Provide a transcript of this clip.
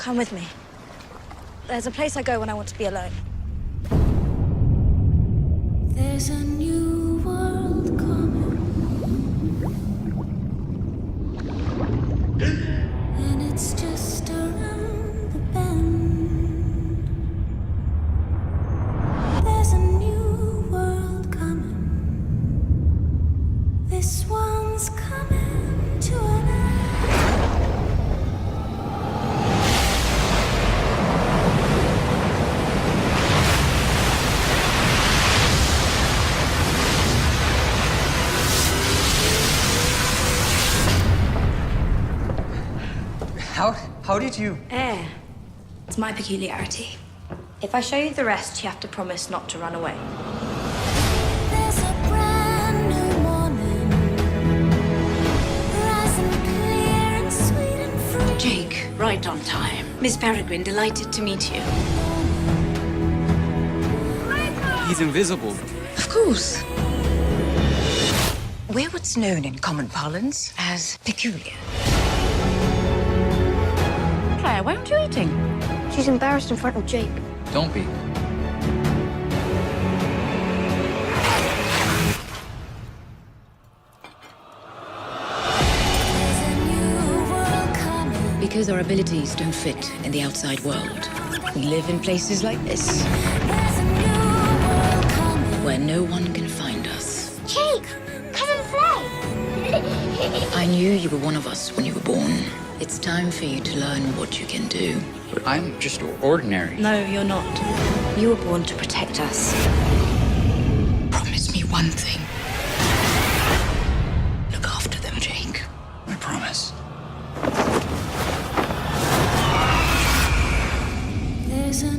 Come with me. There's a place I go when I want to be alone. There's a new world coming, and it's just around the bend. There's a new world coming. This one's coming to an end. How did you... Air. It's my peculiarity. If I show you the rest, you have to promise not to run away. There's a brand new morning, rising clear and sweet and free. Jake, right on time. Miss Peregrine, delighted to meet you. He's invisible. Of course. We're what's known in common parlance as peculiar. Claire, why aren't you eating? She's embarrassed in front of Jake. Don't be. There's a new world coming. Because our abilities don't fit in the outside world. We live in places like this, There's a new world coming. where no one can find us. Jake! Come and play! I knew you were one of us when you were born. It's time for you to learn what you can do. But I'm just ordinary. No, you're not. You were born to protect us. Promise me one thing. Look after them, Jake. I promise. There's a